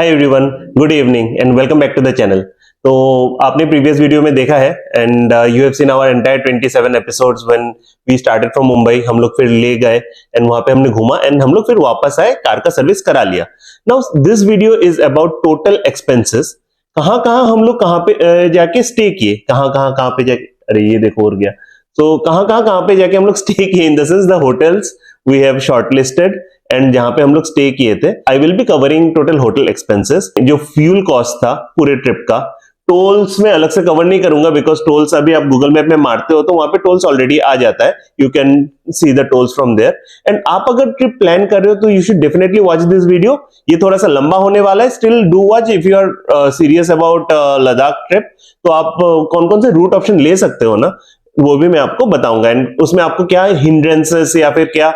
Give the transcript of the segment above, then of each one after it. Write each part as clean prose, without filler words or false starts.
Hi everyone, good evening and welcome back to the channel. तो आपने previous video में देखा है and you have seen our entire 27 episodes when we started from Mumbai. हम लोग फिर ले गए एंड वहां पे हमने घूमा एंड हम लोग फिर वापस आए, कार का सर्विस करा लिया। Now this video is about total expenses. कहाँ कहाँ हम लोग कहाँ पे जाके स्टे किए, कहाँ पे जाके, अरे ये देखो और गया। तो कहाँ पे जाके हम लोग स्टे किए, in the sense the hotels we have shortlisted and जहां पे हम लोग स्टे किए थे। I will be covering total hotel expenses, जो फ्यूल कॉस्ट था पूरे ट्रिप का। टोल्स में अलग से कवर नहीं करूंगा बिकॉज टोल्स अभी आप गूगल मैप में मारते हो तो वहां पे टोल्स ऑलरेडी आ जाता है, you can see the tolls from there. And आप अगर ट्रिप प्लान कर रहे हो तो you should definitely watch this video. ये थोड़ा सा लंबा होने वाला है, still do watch if you are serious about Ladakh trip. तो आप कौन कौन से रूट ऑप्शन ले सकते हो ना, वो भी मैं आपको बताऊंगा एंड उसमें आपको क्या हिंड्रेंसेस या फिर क्या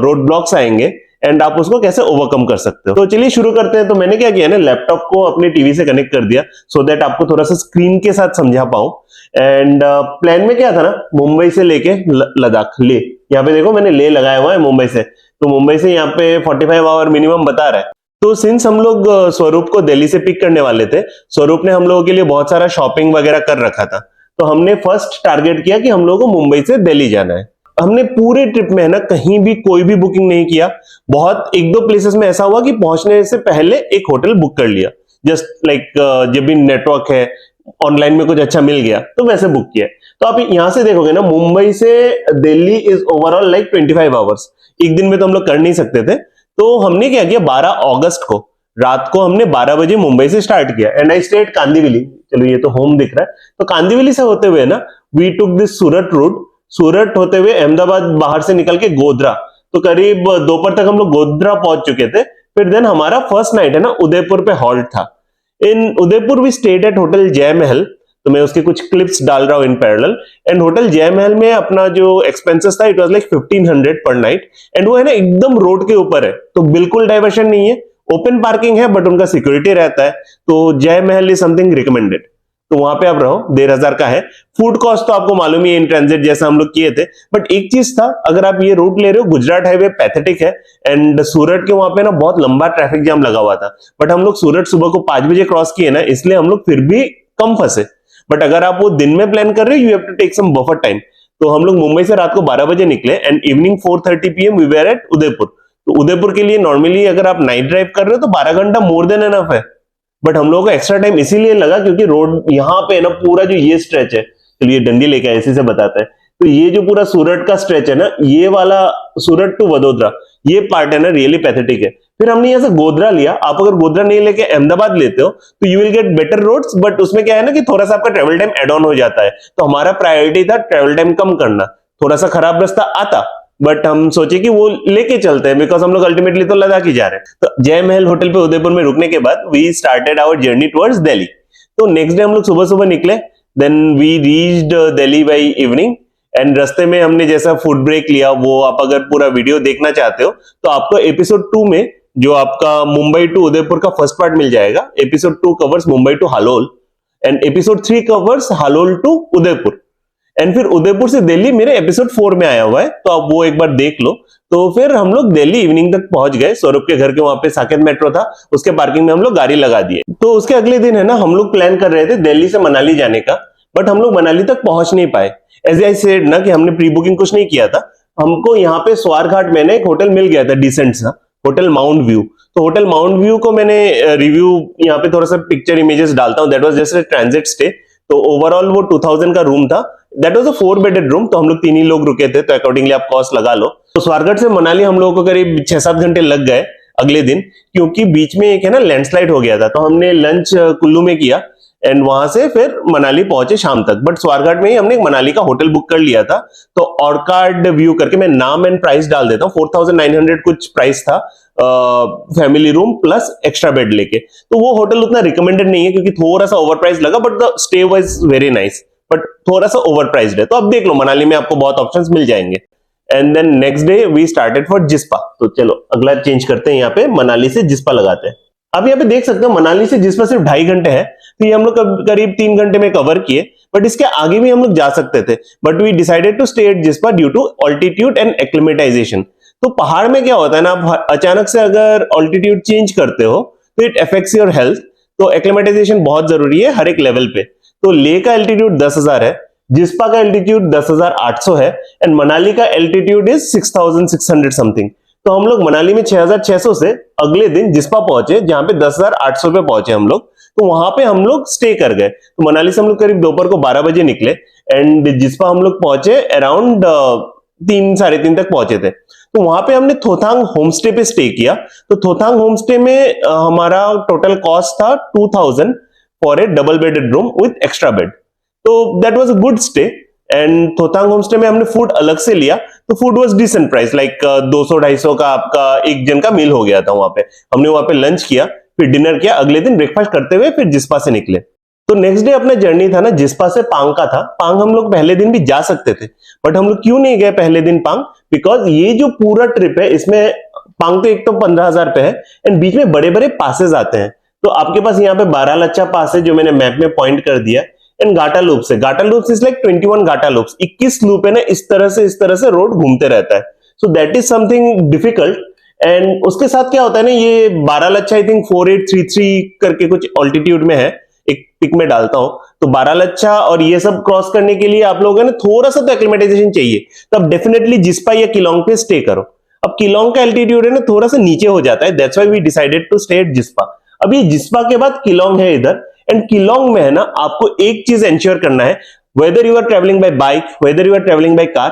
रोड ब्लॉक्स आएंगे एंड आप उसको कैसे ओवरकम कर सकते हो। तो चलिए शुरू करते हैं। तो मैंने क्या किया ना, लैपटॉप को अपने टीवी से कनेक्ट कर दिया सो दैट आपको थोड़ा सा स्क्रीन के साथ समझा पाऊं। एंड प्लान में क्या था ना, मुंबई से लेके लद्दाख, ले यहाँ पे देखो मैंने ले लगाया हुआ है मुंबई से। तो मुंबई से यहाँ पे 45 आवर मिनिमम बता रहा है। तो सिंस हम लोग स्वरूप को दिल्ली से पिक करने वाले थे, स्वरूप ने हम लोगों के लिए बहुत सारा शॉपिंग वगैरह कर रखा था। तो हमने फर्स्ट टारगेट किया कि हम लोगों को मुंबई से दिल्ली जाना है। हमने पूरे ट्रिप में है ना कहीं भी कोई भी बुकिंग नहीं किया। बहुत एक दो प्लेसेस में ऐसा हुआ कि पहुंचने से पहले एक होटल बुक कर लिया, जस्ट लाइक जब भी नेटवर्क है, ऑनलाइन में कुछ अच्छा मिल गया तो वैसे बुक किया। तो आप यहां से देखोगे ना, मुंबई से Delhi is overall like 25 hours. एक दिन में तो हम लोग कर नहीं सकते थे। तो हमने क्या किया, 12 अगस्त को रात को हमने 12 बजे मुंबई से स्टार्ट किया एंड आई स्टेड कांदिवली। चलो ये तो होम दिख रहा है। तो कांदिवली से होते हुए ना we took this Surat route, Surat होते हुए अहमदाबाद बाहर से निकल के गोधरा। तो करीब दोपहर तक हम लोग गोधरा पहुंच चुके थे। फिर देन हमारा फर्स्ट नाइट है ना उदयपुर पे हॉल्ट था। In Udaipur we stayed at hotel Jai Mahal. तो मैं उसके कुछ क्लिप्स डाल रहा हूं in parallel. And hotel Jai महल में अपना जो एक्सपेंसेस था इट वाज लाइक 1500 पर नाइट। एंड वो है ना एकदम रोड के ऊपर है, तो बिल्कुल डाइवर्शन नहीं है, ओपन पार्किंग है बट उनका सिक्योरिटी रहता है। तो जय महल इज समथिंग रिकमेंडेड, तो वहां पे आप रहो। 1500 का है। फूड कॉस्ट तो आपको मालूम ही है, इन ट्रांजिट जैसा हम लोग किए थे। बट एक चीज था, अगर आप ये रूट ले रहे हो, गुजरात हाईवे पैथेटिक है एंड सूरत के वहां पे ना बहुत लंबा ट्रैफिक जाम लगा हुआ था। बट हम लोग सूरत सुबह को 5 बजे क्रॉस किए ना, इसलिए हम लोग फिर भी कम फंसे। बट अगर आप वो दिन में प्लान कर रहे हो, you have to take some buffer time. तो हम लोग मुंबई से रात को 12 बजे निकले and evening 4:30 PM we were at Udaipur. तो उदयपुर के लिए नॉर्मली अगर आप नाइट ड्राइव कर रहे हो तो 12 घंटा मोर देन एनफ है। बट हम लोगों को एक्स्ट्रा टाइम इसीलिए लगा क्योंकि रोड यहाँ पे ना पूरा जो ये स्ट्रेच है, चलिए डंडी लेके आए इसी से बताते हैं। तो ये जो पूरा सूरत का स्ट्रेच है ना, ये वाला सूरत टू वडोदरा, ये पार्ट है ना रियली पैथेटिक है। फिर हमने यहाँ से गोधरा लिया। आप अगर गोधरा नहीं लेके अहमदाबाद लेते हो तो you will get better roads, but उसमें क्या है ना कि थोड़ा सा आपका ट्रेवल टाइम एड ऑन हो जाता है। तो हमारा प्रायोरिटी था ट्रेवल टाइम कम करना। थोड़ा सा खराब रास्ता आता बट हम सोचे कि वो लेके चलते हैं बिकॉज हम लोग अल्टीमेटली तो लद्दाख ही जा रहे हैं। तो जय महल होटल पे उदयपुर में रुकने के बाद we started our journey towards Delhi. तो नेक्स्ट डे हम लोग सुबह सुबह निकले, then we reached Delhi by evening. And रास्ते में हमने जैसा फूड ब्रेक लिया, वो आप अगर पूरा वीडियो देखना चाहते हो तो आपको एपिसोड 2 में जो आपका मुंबई टू उदयपुर का फर्स्ट पार्ट मिल जाएगा। Episode 2 covers Mumbai to Halol and episode 3 covers Halol to Udaipur. And फिर उदयपुर से दिल्ली मेरे एपिसोड 4 में आया हुआ है, तो आप वो एक बार देख लो। तो फिर हम लोग दिल्ली इवनिंग तक पहुंच गए। स्वरूप के घर के वहां पे साकेत मेट्रो था, उसके पार्किंग में हम लोग गाड़ी लगा दिए। तो उसके अगले दिन है ना हम लोग प्लान कर रहे थे दिल्ली से मनाली जाने का, बट हम लोग मनाली तक पहुंच नहीं पाए। एज आई सेड ना कि हमने प्री बुकिंग कुछ नहीं किया था। हमको यहाँ पे स्वारघाट में ना एक होटल मिल गया था डिसेंट सा, होटल माउंट व्यू। तो होटल माउंट व्यू को मैंने रिव्यू यहाँ पे थोड़ा सा पिक्चर इमेजेस डालता हूँ। That was just a transit stay. तो ओवरऑल वो 2000 का रूम था। That was a 4 bedded room. तो हम लोग 3 ही लोग रुके थे, तो अकॉर्डिंगली आप कॉस्ट लगा लो। तो स्वारघाट से मनाली हम लोगों को करीब 6-7 घंटे लग गए अगले दिन, क्योंकि बीच में एक है ना लैंडस्लाइड हो गया था। तो हमने लंच कुल्लू में किया एंड वहां से फिर मनाली पहुंचे शाम तक। बट स्वारघाट में ही हमने मनाली का होटल बुक कर लिया था। तो ऑर्काड व्यू करके, मैं नाम एंड प्राइस डाल देता हूँ, 4900 कुछ प्राइस था family room plus extra bed लेके। तो वो होटल उतना रिकमेंडेड नहीं है क्योंकि थोड़ा सा ओवर प्राइस लगा, but the stay was very nice, but थोड़ा सा ओवर प्राइस्ड है। तो अब देख लो, मनाली में आपको बहुत ऑप्शंस मिल जाएंगे। And then next day we started for Jispa. तो चलो अगला चेंज करते हैं, यहाँ पे मनाली से जिस्पा लगाते हैं। अब यहाँ पे देख सकते हो मनाली से जिस्पा सिर्फ 2.5 घंटे है, तो ये हम लोग करीब 3 घंटे में कवर किए। बट इसके आगे भी हम लोग जा सकते थे, but we decided to stay at Jispa due to altitude and acclimatisation. तो पहाड़ में क्या होता है ना, आप अचानक से अगर ऑल्टीट्यूड चेंज करते हो तो इट अफेक्ट्स योर हेल्थ। तो एक्लेमेटाइजेशन बहुत जरूरी है हर एक लेवल पे। तो लेह का एल्टीट्यूड 10,000 है, जिस्पा का एल्टीट्यूड 10,800 है, एंड मनाली का एल्टीट्यूड इज 6,600 समथिंग। तो हम लोग मनाली में 6,600 से अगले दिन जिस्पा पहुंचे, जहां पे 10,800 पे पहुंचे हम लोग। तो वहां पे हम लोग स्टे कर गए। तो मनाली से हम लोग करीब दोपहर को 12 बजे निकले, एंड जिस्पा हम लोग पहुंचे अराउंड 3 साढ़े 3 तक पहुंचे थे। तो वहां पे हमने थोथांग होमस्टे पे स्टे किया। तो थोथांग होमस्टे में हमारा टोटल कॉस्ट था 2,000 for a double bedded room with extra bed. तो that was a good stay. And Thothang homestay में हमने फूड अलग से लिया, तो food was decent price, like 200-250 का आपका एक जन का मील हो गया था वहां पे। हमने वहां पे लंच किया, फिर डिनर किया, अगले दिन ब्रेकफास्ट करते हुए फिर जिस्पा से निकले। तो नेक्स्ट डे अपना जर्नी था ना जिस्पा से पांग का था। पांग हम लोग पहले दिन भी जा सकते थे, बट हम लोग क्यों नहीं गए पहले दिन पांग? बिकॉज ये जो पूरा ट्रिप है इसमें पांग तो एक तो 15,000 पे है, एंड बीच में बड़े बड़े पासेस आते हैं। तो आपके पास यहाँ पे बारालच्चा पास है जो मैंने मैप में पॉइंट कर दिया, एंड गाटा लूप्स है। Gata loops is like 21 Gata loops, 21 loop है ना, इस तरह से रोड घूमते रहता है। So that is something difficult. And उसके साथ क्या होता है ना, ये बारालच्चा आई थिंक 4833 करके कुछ ऑल्टीट्यूड में है, एक पिक में डालता हूं। तो बारालच्चा और ये सब क्रॉस करने के लिए आप लोगों ने थोड़ा सा तो एक्लिमेटाइजेशन चाहिए, तो आप डेफिनेटली जिस्पा या किलोंग पे स्टे करो। अब किलोंग का एल्टीट्यूड है ना थोड़ा सा नीचे हो जाता है, that's why we decided to stay at Jispa. अभी जिस्पा के बाद किलोंग है इधर, एंड किलोंग में है ना आपको एक चीज एंश्योर करना है, whether you are travelling by bike, whether you are travelling by car,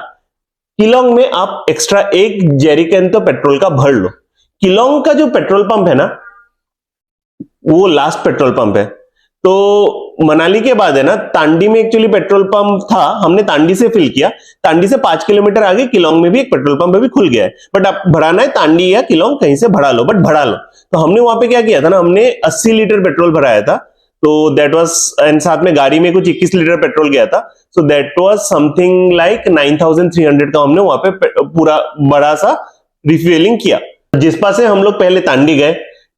Keylong में आप एक्स्ट्रा एक जेरिकन तो पेट्रोल का भर लो। किलोंग का जो पेट्रोल पंप है ना वो लास्ट पेट्रोल पंप है। तो मनाली के बाद है ना तांडी में एक्चुअली पेट्रोल पंप था, हमने तांडी से फिल किया। तांडी से 5 किलोमीटर आगे किलोंग में भी एक पेट्रोल पंप अभी खुल गया है, बट आप भराना है तांडी या किलोंग कहीं से भरा लो, बट भरा लो। तो हमने वहां पे क्या किया था ना, हमने 80 लीटर पेट्रोल भराया था। तो दैट वाज, एंड साथ में गाड़ी में कुछ 21 लीटर पेट्रोल गया था। सो दैट वाज समथिंग लाइक 9,300 का हमने वहां पे पूरा बड़ा सा रिफ्यूलिंग किया। जिस्पा से हम लोग पहले तांडी गए,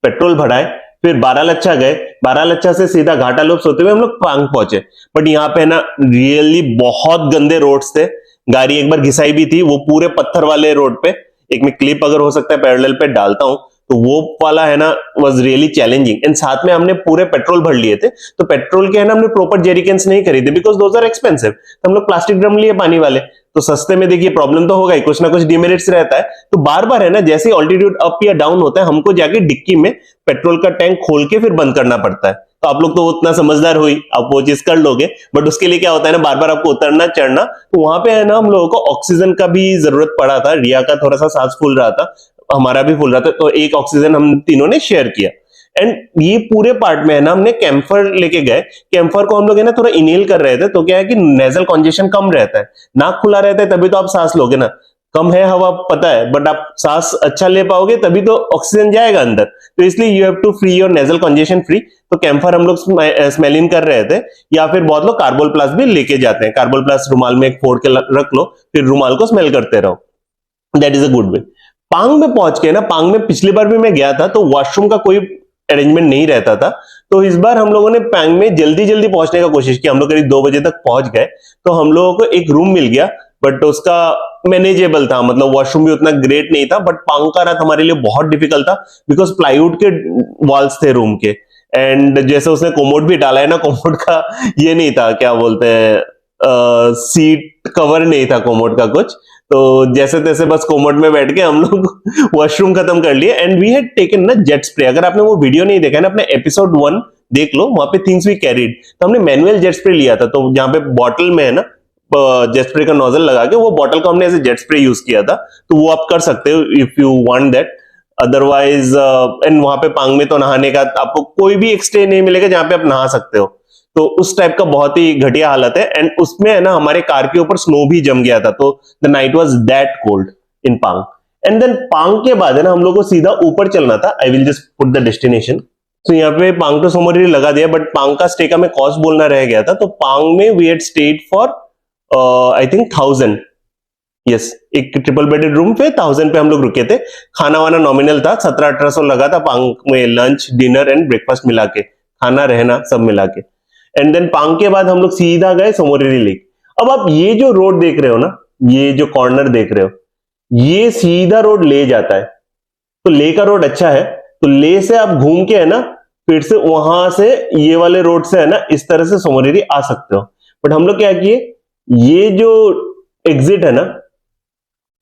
पेट्रोल भराए, फिर बारालच्चा गए, बारालच्चा से सीधा घाटा लोप्स होते हुए हम लोग पांग पहुंचे। बट यहाँ पे ना रियली बहुत गंदे रोड्स थे, गाड़ी एक बार घिसाई भी थी, वो पूरे पत्थर वाले रोड पे। एक में क्लिप अगर हो सकता है पैरेलल पे डालता हूं, तो वो वाला है ना वाज रियली चैलेंजिंग। एंड साथ में हमने पूरे पेट्रोल भर लिए थे, तो पेट्रोल के है ना हमने प्रॉपर जेरिकन्स नहीं खरीदे बिकॉज दोज आर एक्सपेंसिव। तो हम लोग प्लास्टिक ड्रम लिए पानी वाले, तो सस्ते में देखिए प्रॉब्लम तो होगा ही, कुछ ना कुछ डिमेरिट्स रहता है। तो बार बार है ना जैसे ही ऑल्टीट्यूड अप या डाउन होता है हमको जाके डिक्की में पेट्रोल का टैंक खोल के फिर बंद करना पड़ता है। तो आप लोग तो उतना समझदार हुई, आप वो चीज कर लोगे, बट उसके लिए क्या होता है ना बार बार आपको उतरना चढ़ना। तो वहां पे है ना हम लोगों को ऑक्सीजन का भी जरूरत पड़ा था, रिया का थोड़ा सा सांस फूल रहा था, हमारा भी फूल रहा था, तो एक ऑक्सीजन हम तीनों ने शेयर किया। एंड ये पूरे पार्ट में है ना हमने कैम्फर लेके गए। कैम्फर को हम लोग है ना थोड़ा इनहेल कर रहे थे, तो क्या है कि नेजल कॉन्जेशन कम रहता है, नाक खुला रहता है, तभी तो आप सांस लोगे ना। कम है हवा पता है, बट आप सांस अच्छा ले पाओगे तभी तो ऑक्सीजन जाएगा अंदर। तो इसलिए you have to free your nasal congestion free. तो कैम्फर हम लोग स्मेल इन कर रहे थे, या फिर बहुत लोग कार्बोल प्लस भी लेके जाते हैं। कार्बोल प्लस रुमाल में एक फोड़ के रख लो, फिर रुमाल को स्मेल करते रहो, that is a good way. पांग में पहुंच के ना, पांग में पिछली बार भी मैं गया था तो वॉशरूम का कोई अरेंजमेंट नहीं रहता था। तो इस बार हम लोगों ने पांग में जल्दी जल्दी पहुंचने का कोशिश की, हम लोग करीब 2 बजे तक पहुंच गए। तो हम लोगों को एक रूम मिल गया, बट उसका मैनेजेबल था, मतलब वॉशरूम भी उतना ग्रेट नहीं था। बट पांग का रात हमारे लिए बहुत डिफिकल्ट था बिकॉज प्लाईवुड के वॉल्स थे रूम के, एंड जैसे उसने कोमोड भी डाला है ना, कोमोड का ये नहीं था, क्या बोलते हैं, सीट कवर नहीं था कोमोड का कुछ। तो जैसे तैसे बस कोमोड में बैठ के हम लोग वॉशरूम खत्म कर लिए। एंड वी हैड टेकन ना जेट स्प्रे, अगर आपने वो वीडियो नहीं देखा है ना अपने एपिसोड 1 देख लो, वहां पे थिंग्स वी कैरीड। तो हमने मैनुअल जेट स्प्रे लिया था, तो जहां पे बॉटल में है ना जेट स्प्रे का नोजल लगा के वो बॉटल को हमने ऐसे जेट स्प्रे यूज किया था। तो वो आप कर सकते हो if you want that, otherwise. And वहां पे पांग में तो नहाने का आपको कोई भी एक स्टे नहीं मिलेगा जहां पे आप नहा सकते हो, तो उस टाइप का बहुत ही घटिया हालत है। एंड उसमें है ना हमारे कार के ऊपर स्नो भी जम गया था, तो the night was that cold in Pang. And then पांग के बाद है ना हम लोग को सीधा ऊपर चलना था। I will just put the destination. तो यहाँ पे पांग टू सोमोरिरी लगा दिया, बट पांग का स्टे का मैं कॉस्ट बोलना रह गया था। तो पांग में we had stayed for I think 1000, yes, एक ट्रिपल बेडेड रूम पे 1000 पे हम लोग रुके थे। खाना वाना नॉमिनल था, 1700-1800 लगा था पांग में, लंच डिनर एंड ब्रेकफास्ट मिला के, खाना रहना सब मिला के। एंड देन पांग के बाद हम लोग सीधा गए सोमोरिरी लेक। अब आप ये जो रोड देख रहे हो ना, ये जो कॉर्नर देख रहे हो, ये सीधा रोड ले जाता है। तो ले का रोड अच्छा है, तो ले से आप घूम के है ना फिर से वहां से ये वाले रोड से है ना इस तरह से सोमोरिरी आ सकते हो। बट हम लोग क्या किए, ये जो एग्जिट है ना,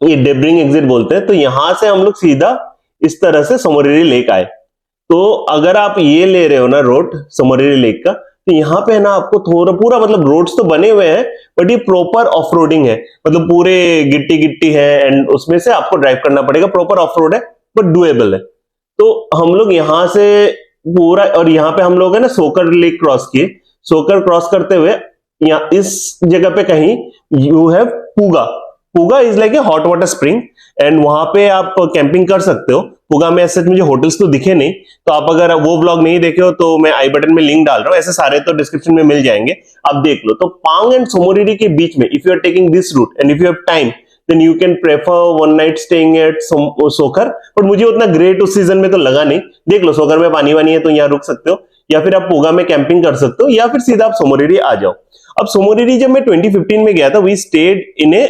ये डेब्रिंग एग्जिट बोलते हैं, तो यहां से हम लोग सीधा इस तरह से सोमोरिरी लेक आए। तो अगर आप ये ले रहे हो ना रोड सोमोरिरी लेक का, तो यहाँ पे है ना आपको थोड़ा पूरा मतलब रोड्स तो बने हुए हैं बट ये प्रॉपर ऑफ रोडिंग है, मतलब पूरे गिट्टी गिट्टी है एंड उसमें से आपको ड्राइव करना पड़ेगा। प्रॉपर ऑफ रोड है बट डुएबल है। तो हम लोग यहाँ से पूरा, और यहाँ पे हम लोग है ना सोकर लेक क्रॉस किए। सोकर क्रॉस करते हुए यहाँ इस जगह पे कहीं you have Puga. Puga is like a hot water spring and वहां पे आप कैंपिंग कर सकते हो। पूगा में ऐसे मुझे होटल्स तो दिखे नहीं, तो आप अगर वो व्लॉग नहीं देखे हो तो मैं आई बटन में लिंक डाल रहा हूँ, ऐसे सारे तो डिस्क्रिप्शन में मिल जाएंगे, आप देख लो। तो पांग एंड सोमोरिरी के बीच में if you are taking this route and if you have time then you can prefer one night staying at Sokar. But मुझे उतना ग्रेट उस सीजन में तो लगा नहीं। देख लो सोकर में पानी वानी है तो यहाँ रुक सकते हो, या फिर आप पूगा में कैंपिंग कर सकते हो, या फिर सीधा आप सोमोरिरी आ जाओ। अब सोमोरिरी जब मैं 2015 में गया था, we stayed in a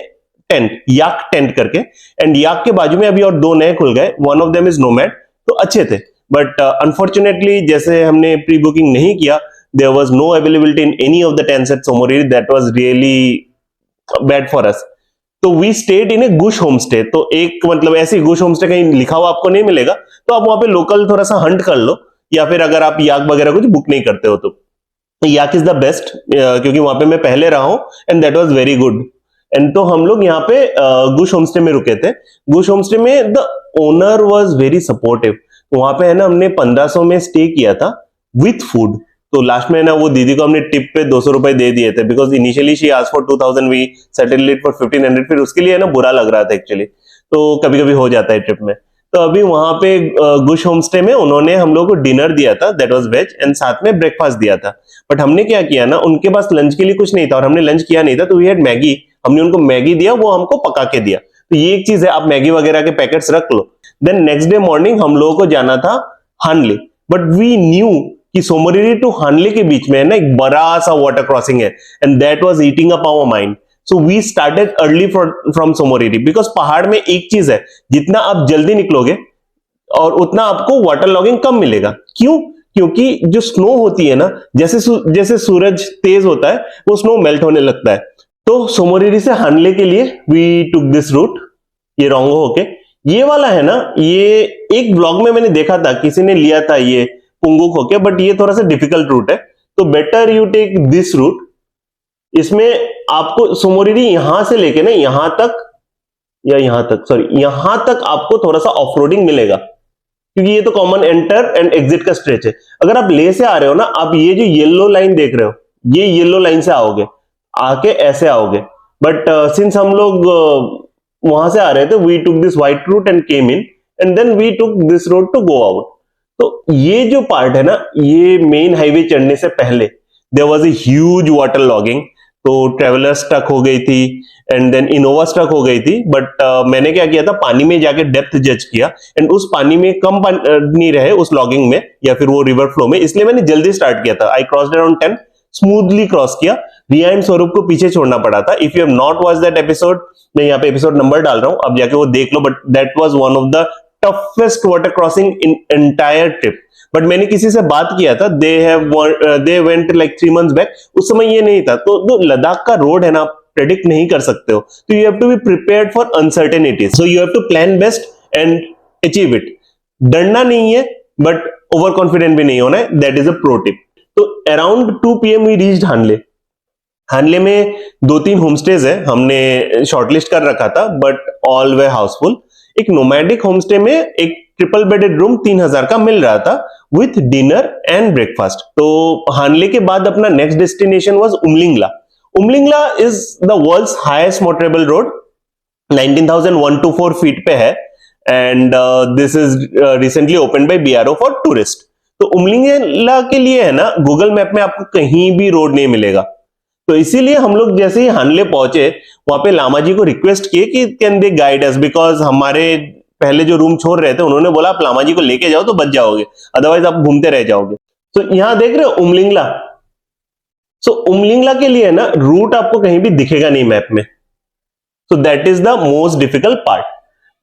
tent, yak tent करके, एंड याक के बाजू में अभी और दो नए खुल गए, one of them is nomad, तो अच्छे थे। बट अनफॉर्चुनेटली जैसे हमने प्री बुकिंग नहीं किया, there was no availability in any of the tents at Tso Moriri, that was really bad for us. तो वी स्टेड इन ए गुश होम स्टे। तो एक मतलब ऐसी गुश होम स्टे कहीं लिखा हुआ आपको नहीं मिलेगा, तो आप वहां पे लोकल थोड़ा सा हंट कर लो, या फिर अगर आप याक वगैरह कुछ बुक नहीं करते हो तो याक इज द बेस्ट, क्योंकि वहां पे मैं पहले रहा हूं and that was very good. And तो हम लोग यहाँ पे गुश होमस्टे में रुके थे। गुश होमस्टे में the owner was very supportive. वहां पे है ना हमने 1500 में स्टे किया था विथ फूड। तो लास्ट में है ना वो दीदी को हमने टिप पे 200 रुपए दे दिए थे, because initially she asked for 2000, we settled it for 1500। फिर उसके लिए है ना बुरा लग रहा था एक्चुअली, तो कभी कभी हो जाता है ट्रिप में। तो अभी वहां पे गुश होमस्टे में उन्होंने हम लोग को डिनर दिया था, दैट वाज वेज, एंड साथ में ब्रेकफास्ट दिया था। बट हमने क्या किया ना, उनके पास लंच के लिए कुछ नहीं था और हमने लंच किया नहीं था, तो वी हैड मैगी। हमने उनको मैगी दिया, वो हमको पका के दिया। तो ये एक चीज है, आप मैगी वगैरह के पैकेट्स रख लो। देन नेक्स्ट डे मॉर्निंग हम लोगों को जाना था हानले, बट वी न्यू कि सोमोरिरी टू हानले के बीच में है ना एक बड़ा सा वाटर क्रॉसिंग है, and that was eating up our mind. So we started early from Tso Moriri, because पहाड़ में एक चीज है, जितना आप जल्दी निकलोगे और उतना आपको वाटर लॉगिंग कम मिलेगा। क्यों? क्योंकि जो स्नो होती है ना, जैसे जैसे सूरज तेज होता है वो स्नो मेल्ट होने लगता है। तो सोमोरिरी से हानले के लिए वी टुक दिस रूट, ये रोंगो होके। ये वाला है ना, ये एक ब्लॉग में मैंने देखा था, किसी ने लिया था ये पुंगुक होके, बट ये थोड़ा सा डिफिकल्ट रूट है, तो better you take this route. इसमें आपको सोमोरिरी यहां से लेके ना यहां तक, या यहां तक, सॉरी यहां तक आपको थोड़ा सा ऑफ रोडिंग मिलेगा, क्योंकि ये तो कॉमन एंटर एंड एग्जिट का स्ट्रेच है। अगर आप ले से आ रहे हो ना, आप ये जो येलो लाइन देख रहे हो, ये येलो लाइन से आओगे, आके ऐसे आओगे। बट सिंस हम लोग वहां से आ रहे थे, we took this white route and came in, and then we took this road to go out. तो ये जो पार्ट है ना, ये मेन हाईवे चढ़ने से पहले there was a huge water logging. तो ट्रेवलर स्टक हो गई थी एंड देन इनोवा स्टक हो गई थी। बट मैंने क्या किया था, पानी में जाके डेप्थ जज किया, एंड उस पानी में कम पानी रहे उस लॉगिंग में या फिर वो रिवर फ्लो में, इसलिए मैंने जल्दी स्टार्ट किया था। आई क्रॉस्ड अराउंड 10, स्मूथली क्रॉस किया। रिया एंड स्वरूप को पीछे छोड़ना पड़ा था। If you have not watch that episode, मैं यहाँ पे एपिसोड नंबर डाल रहा हूँ, अब जाके वो देख लो। But that was one of the toughest water crossing in entire trip. But मैंने किसी से बात किया था, they went like 3 months back, उस समय ये नहीं था। तो लद्दाख का रोड है ना, प्रेडिक्ट नहीं कर सकते हो, तो you have to be prepared for uncertainties. So you have to plan best and achieve it. डरना नहीं है बट ओवर कॉन्फिडेंट भी नहीं होना है, that is a pro tip. तो अराउंड 2 PM वी रीच्ड हानले। हानले में 2-3 होमस्टेज है, हमने शॉर्टलिस्ट कर रखा था, बट ऑल वे हाउसफुल। एक नोमैडिक होमस्टे में एक ट्रिपल बेडेड रूम 3000 का मिल रहा था विथ डिनर एंड ब्रेकफास्ट। तो हानले के बाद अपना next destination was Umlingla. Umlingla is the world's highest motorable road, 19,124 feet पे है, and this is recently open by BRO for tourist. तो उमलिंगला के लिए है ना, गूगल मैप में आपको कहीं भी रोड नहीं मिलेगा। तो इसीलिए हम लोग जैसे ही हानले पहुंचे, वहां पे लामा जी को रिक्वेस्ट किए कि can they guide us, because हमारे पहले जो रूम छोड़ रहे थे उन्होंने बोला आप लामा जी को लेके जाओ तो बच जाओगे, अदरवाइज आप घूमते रह जाओगे। तो यहां देख रहे हो उमलिंगला। सो उमलिंगला के लिए ना रूट आपको कहीं भी दिखेगा नहीं मैप में। सो that is the most difficult part.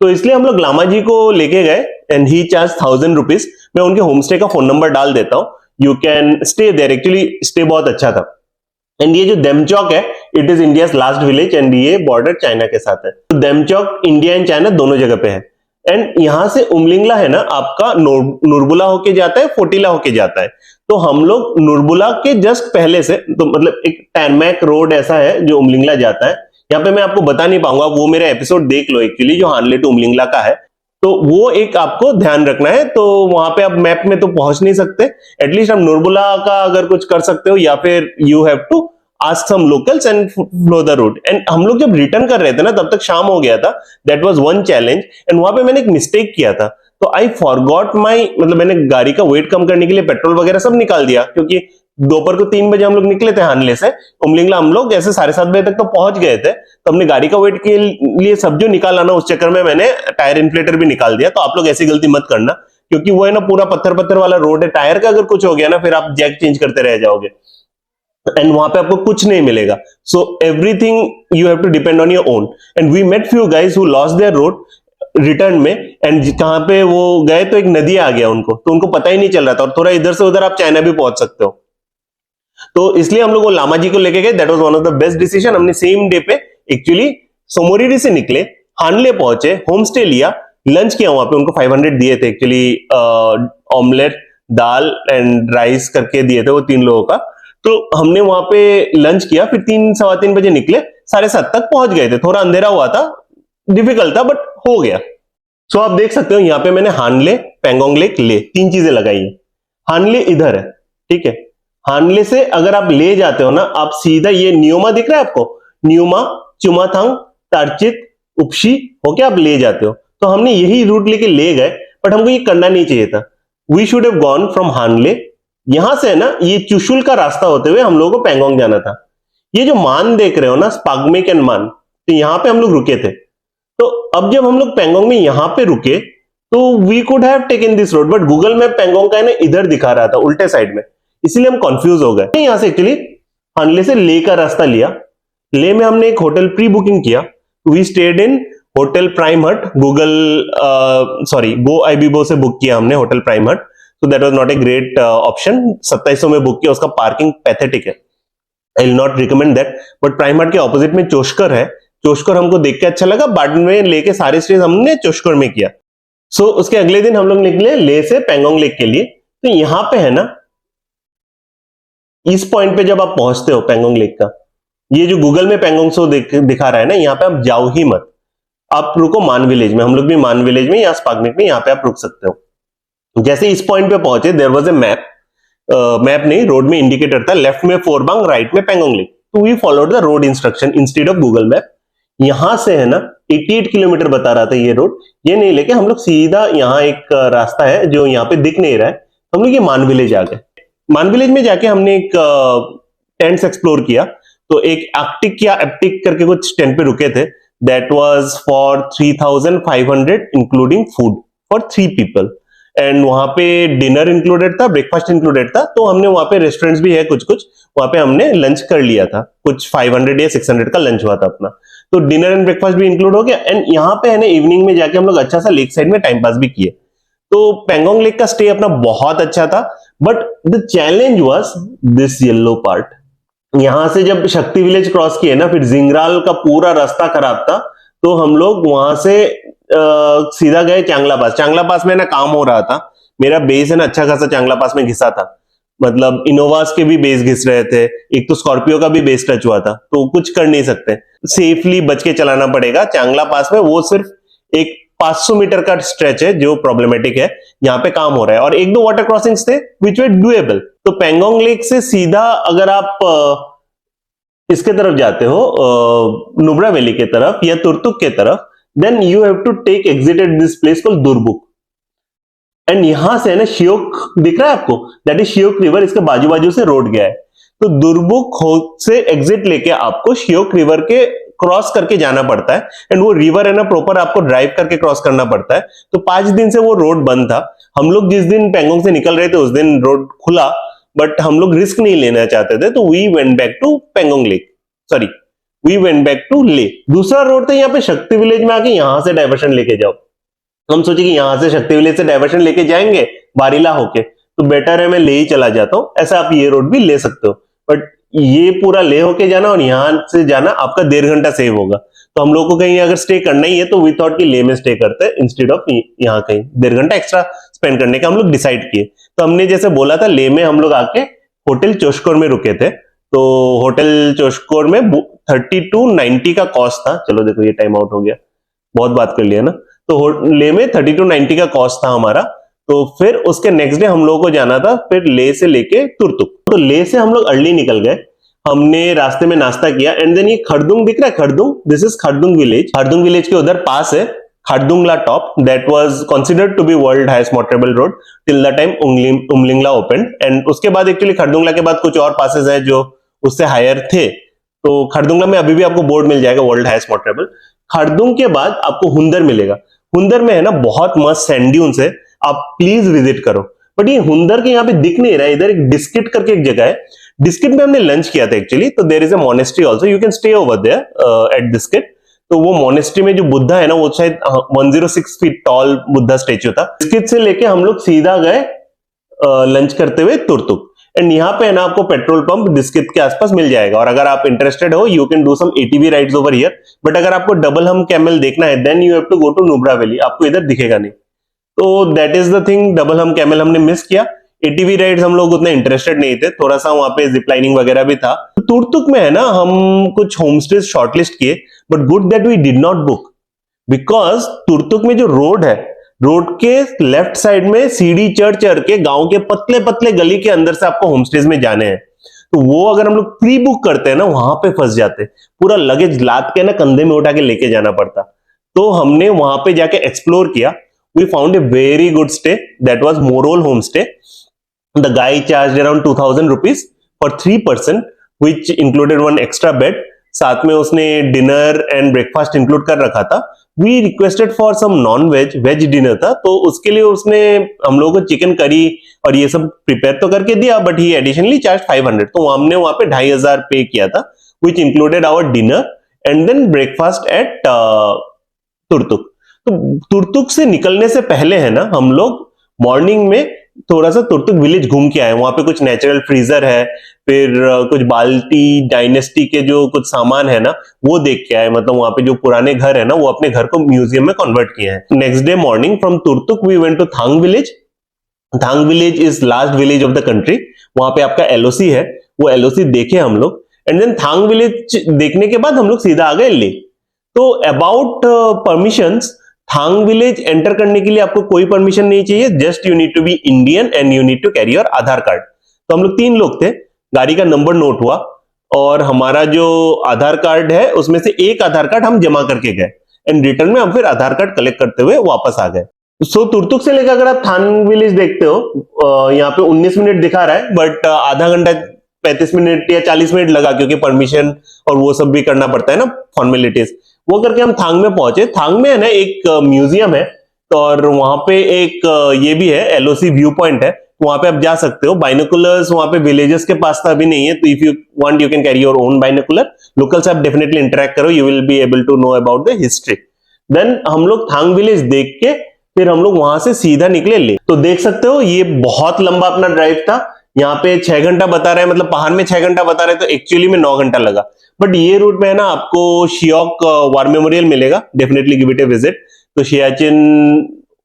तो इसलिए हम लोग लामा जी को लेके गए एंड ही चार्ज 1000 रुपीज। मैं उनके होम स्टे का फोन नंबर डाल देता हूँ, you can stay there. Actually stay बहुत अच्छा था। एंड ये जो देमचौक है, it is India last village and ये बॉर्डर चाइना के साथ है। तो देमचौक इंडिया एंड चाइना दोनों जगह पे है। एंड यहां से उमलिंगला है ना आपका नुरबुला होके जाता है, फोटिला होके जाता है। तो हम लोग नुरबुला के जस्ट पहले से, तो मतलब एक टैनमैक रोड ऐसा है जो उमलिंगला जाता है। यहाँ पे मैं आपको बता नहीं पाऊंगा, वो मेरा एपिसोड देख लो एक्चुअली जो हानले टू उमलिंगला का है। तो वो एक आपको ध्यान रखना है। तो वहां पे आप मैप में तो पहुंच नहीं सकते, एटलीस्ट आप नुरबुला का अगर कुछ कर सकते हो, या फिर you have to ask some locals and follow the route. And हम लोग जब रिटर्न कर रहे थे ना, तब तक शाम हो गया था। That was one challenge. And वहां पे मैंने एक मिस्टेक किया था। तो आई फॉरगॉट माई, मतलब मैंने गाड़ी का वेट कम करने के लिए पेट्रोल वगैरह सब निकाल दिया, क्योंकि दोपहर को 3 बजे हम लोग निकले थे हानले से। उमलिंगला हम लोग ऐसे 7:30 बजे तक तो पहुंच गए थे। तो हमने गाड़ी का वेट के लिए सब जो निकाला ना, उस चक्कर में मैंने टायर इन्फ्लेटर भी निकाल दिया। तो आप लोग ऐसी गलती मत करना, क्योंकि वो है ना पूरा पत्थर पत्थर वाला रोड है। टायर का अगर कुछ हो गया ना, फिर आप जैक चेंज करते रह जाओगे एंड वहां पे आपको कुछ नहीं मिलेगा। So everything you have to depend on your own. And we met few guys who lost their road return में। एंड कहां पे वो गए तो एक नदी आ गया उनको, तो उनको पता ही नहीं चल रहा था। और थोड़ा इधर से उधर आप चाइना भी पहुंच सकते हो। तो इसलिए हम लोग वो लामा जी को लेके गए। That was one of the best decision. हमने सेम डे पे एक्चुअली सोमोरिरी से निकले, हानले पहुंचे, होम स्टे लिया, लंच किया वहां पे। उनको 500 दिए थे actually, omelette, dal and rice करके दिए थे वो 3 लोगों का। तो हमने वहां पे लंच किया, फिर 3 सवा 3 बजे निकले, 7:30 तक पहुंच गए थे। थोड़ा अंधेरा हुआ था, डिफिकल्ट था, बट हो गया। सो आप देख सकते हो यहाँ पे मैंने हानले, पेंगोंग लेक, ले 3 चीजें लगाई है। हानले इधर है, ठीक है। हानले से अगर आप ले जाते हो ना, आप सीधा ये न्यूमा दिख रहा है आपको, न्यूमा, चुमाथांग, तारचित, उपशी होके आप ले जाते हो। तो हमने यही रूट लेके ले गए, बट हमको ये करना नहीं चाहिए था। We should have gone from Hanle. यहां से है ना ये चुशुल का रास्ता होते हुए हम लोगों को पेंगोंग जाना था। ये जो मान देख रहे हो ना, स्पागमेक एंड मान, तो यहां पे हम लोग रुके थे। तो अब जब हम लोग पेंगोंग में यहां पे रुके, तो we could have taken this road, but Google map Pangong का है ना इधर दिखा रहा था, उल्टे साइड में। इसीलिए हम कंफ्यूज हो गए। यहां से एक्चुअली हानले से ले का रास्ता लिया। ले में हमने एक होटल प्री बुकिंग किया। We stayed in hotel Prime Hut. Google sorry Goibibo से बुक किया हमने होटल प्राइम हट। तो that was not a great option. 2700 में बुक किया, उसका पार्किंग पैथेटिक है। I will not recommend that. But Prime Hut के opposite में चोशकर है। चोशकर हमको देख के अच्छा लगा, बाद में लेके सारे स्टेज हमने चोशकर में किया। सो उसके अगले दिन हम लोग निकले ले से पेंगोंग लेक के लिए। तो यहां पे है ना, इस पॉइंट पे जब आप पहुंचते हो पेंगोंग लेक का, ये जो गूगल में पेंगोंग सो दिखा रहा है ना, यहाँ पे आप जाओ ही मत। आप रुको मान विलेज में। हम लोग भी मान विलेज में या स्पागनेट में यहाँ पे आप रुक सकते हो। जैसे इस पॉइंट पे पहुंचे, there was a map, map नहीं, रोड में इंडिकेटर था, लेफ्ट में फोरबांग, राइट में पेंगोंग लेक। तो we followed the road instruction instead of Google map. यहां से है ना 88 किलोमीटर बता रहा था ये रोड। ये नहीं लेके हम लोग सीधा यहाँ एक रास्ता है जो यहाँ पे दिख नहीं रहा है, हम लोग ये मान विलेज आ गए। मान विलेज में जाके हमने एक टेंट्स एक्सप्लोर किया। तो एक आर्कटिक या एप्टिक करके कुछ टेंट पे रुके थे। That was for 3500 including food for 3 people. And वहां पे डिनर इंक्लूडेड था, ब्रेकफास्ट इंक्लूडेड था। तो हमने वहां पे रेस्टोरेंट्स भी है कुछ कुछ, वहां पे हमने लंच कर लिया था। कुछ 500 या 600 का लंच हुआ था अपना। तो डिनर एंड ब्रेकफास्ट भी इंक्लूड हो गया। एंड यहाँ पे है ना इवनिंग में जाके हम लोग अच्छा सा लेक साइड में टाइम पास भी किए। तो पेंगोंग लेक का स्टे अपना बहुत अच्छा था। But the challenge was this yellow part. यहां से जब शक्ति विलेज क्रॉस किए ना, फिर जिंगराल का पूरा रास्ता खराब था। तो हम लोग वहां से सीधा गए चांगला पास। चांगला पास में ना काम हो रहा था। मेरा बेस है ना अच्छा खासा चांगला पास में घिसा था। मतलब इनोवास के भी बेस घिस रहे थे, एक तो स्कॉर्पियो का भी बेस टच हुआ था। तो कुछ कर नहीं सकते, सेफली बच के चलाना पड़ेगा। चांगला पास में वो सिर्फ एक 500 मीटर का स्ट्रेच है जो प्रॉब्लमेटिक है, यहाँ पे काम हो रहा है। और 1-2 वाटर क्रॉसिंग्स थे विच वर डुएबल। तो पेंगोंग लेक से सीधा अगर आप इसके तरफ जाते हो, नुब्रा वैली के तरफ या तुर्तुक के तरफ, then you have to take exit at this place called Durbuk. And यहां से है ना शियोक दिख रहा है आपको, दैट इज शियोक रिवर। इसके बाजू बाजू से रोड गया है। तो दुर्बुक से एग्जिट लेके आपको शियोक रिवर के क्रॉस करके जाना पड़ता है। एंड वो रिवर है ना प्रॉपर आपको ड्राइव करके क्रॉस करना पड़ता है। तो 5 दिन से वो रोड बंद था। हम लोग जिस दिन पेंगोंग से निकल रहे थे उस दिन रोड खुला, बट हम लोग रिस्क नहीं लेना चाहते थे। तो we went back to Pangong lake, sorry we went back to Leh. दूसरा रोड था यहाँ पे शक्ति विलेज में आके यहां से डाइवर्शन लेके जाओ। हम सोचे कि यहां से शक्ति विलेज से डाइवर्शन लेके जाएंगे बारीला होके, तो बेटर है मैं ले ही चला जाता हूँ। ऐसा आप ये रोड भी ले सकते हो, बट ये पूरा ले होके जाना और यहां से जाना आपका 1.5 घंटा सेव होगा। तो हम लोग को कहीं अगर स्टे करना ही है तो वी थॉट कि ले में स्टे करते हैं इंस्टेड ऑफ यहाँ कहीं 1.5 घंटा एक्स्ट्रा स्पेंड करने का हम लोग डिसाइड किए। तो हमने जैसे बोला था ले में हम लोग आके होटल चोशकोर में रुके थे। तो होटल चोशकोर में 3290 का कॉस्ट था। चलो देखो ये टाइम आउट हो गया, बहुत बात कर लिया ना। तो ले में 3290 का कॉस्ट था हमारा। तो फिर उसके नेक्स्ट डे हम लोगों को जाना था फिर ले से लेके तुर्तुक। तो ले से हम लोग अर्ली निकल गए, हमने रास्ते में नाश्ता किया एंड देन ये खरदुंग दिख रहा है, Khardung, this is Khardung village. Khardung village के उधर पास है Khardungla top, that was considered to be world highest motorable road till the time Umlingla open. And उसके बाद एक्चुअली खरदुंगला के बाद कुछ और पासेस है जो उससे हायर थे। तो खरदुंगला में अभी भी आपको बोर्ड मिल जाएगा वर्ल्ड हाईएस्ट मोटरेबल। खरदुंग के बाद आपको हुंदर मिलेगा। हुंदर में है ना बहुत मस्त सैंड ड्यून्स है, आप प्लीज विजिट करो। बट ये हुंदर के यहाँ पे दिख नहीं रहा है, इधर एक डिस्किट करके एक जगह है, डिस्किट में हमने लंच किया था एक्चुअली। तो there is a monastery also, you can stay over there at Diskit. तो वो मोनेस्ट्री में जो बुद्धा है ना वो शायद 106 फीट टॉल बुद्धा स्टेच्यू था। डिस्किट से लेके हम लोग सीधा गए लंच करते हुए तुर्तुक। एंड यहाँ पे है ना आपको पेट्रोल पंप डिस्किट के आसपास मिल जाएगा। और अगर आप इंटरेस्टेड हो you can do some ATV rides over here. But अगर आपको डबल हम कैमल देखना है then you have to go to Nubra valley, आपको इधर दिखेगा नहीं। तो that is the thing, double hump camel हमने मिस किया। एटीवी राइड्स हम लोग उतना इंटरेस्टेड नहीं थे, थोड़ा सा वहां पे जिपलाइनिंग वगैरह भी था। तो तुर्तुक में है ना हम कुछ होमस्टे शॉर्टलिस्ट किए, but good that we did not book, because Turtuk में जो रोड है, रोड के लेफ्ट साइड में सीढ़ी चढ़ चढ़ के गांव के पतले पतले गली के अंदर से आपको होमस्टेज में जाने हैं। तो वो अगर हम लोग प्री बुक करते हैं ना वहां पे फंस जाते, पूरा लगेज लाद के ना कंधे में उठा के लेके जाना पड़ता। तो हमने वहां पे जाके एक्सप्लोर किया। We found a very good stay, that was Morol homestay. The guy charged around 2000 rupees for 3 person, which included one extra bed. साथ में उसने डिनर एंड ब्रेकफास्ट इंक्लूड कर रखा था। We requested for some non-veg, veg dinner था, तो उसके लिए उसने हम लोगों को चिकन करी और ये सब प्रिपेयर तो करके दिया, बट ही एडिशनली चार्ज 500। तो हमने वहां पे 2500 पे किया था, which included our dinner and then breakfast at Turtuk. तो तुर्तुक से निकलने से पहले है ना हम लोग मॉर्निंग में थोड़ा सा तुर्तुक विलेज घूम के आए। वहां पे कुछ नेचुरल फ्रीजर है, फिर कुछ बाल्टी डायनेस्टी के जो कुछ सामान है ना वो देख के आए। मतलब वहां पे जो पुराने घर है ना वो अपने घर को म्यूजियम में कन्वर्ट किए हैं। Next day morning from Turtuk we went to Thang village. Thang village is last village of the country. वहां पे आपका एलओसी है, वो एलओसी देखे हम लोग। एंड देन थांग विलेज देखने के बाद हम लोग सीधा आ गए ले। तो about permissions, Thang village enter करने के लिए आपको कोई परमिशन नहीं चाहिए, just you need to be Indian and you need to carry your Aadhaar card. तो हम लोग 3 लोग थे, गाड़ी का नंबर नोट हुआ और हमारा जो आधार कार्ड है उसमें से एक आधार कार्ड हम जमा करके गए एंड रिटर्न में हम फिर आधार कार्ड कलेक्ट करते हुए वापस आ गए। सो तुर्तुक से लेकर अगर आप थांग विलेज देखते हो यहाँ पे 19 मिनट दिखा रहा है, बट आधा घंटा 35 मिनट या 40 मिनट लगा, क्योंकि परमिशन और वो सब भी करना पड़ता है ना फॉर्मेलिटीज। वो करके हम थांग में पहुंचे। थांग में है ना एक म्यूजियम है और वहां पे एक ये भी है एलओसी व्यू पॉइंट है, वहां पे आप जा सकते हो। बाइनोकुलर्स वहां पे विलेजेस के पास तो अभी नहीं है, तो if you want you can carry your own binocular. Local से आप डेफिनेटली इंटरेक्ट करो, you will be able to know about the history. Then हम लोग थांग विलेज देख के फिर हम लोग वहां से सीधा निकले ले। तो देख सकते हो ये बहुत लंबा अपना ड्राइव था। यहाँ पे 6 घंटा बता रहे हैं, मतलब पहाड़ में 6 घंटा बता रहे हैं, तो एक्चुअली में 9 घंटा लगा। बट ये रूट में है ना आपको शियोक वार मेमोरियल मिलेगा, definitely give it A visit. तो सियाचिन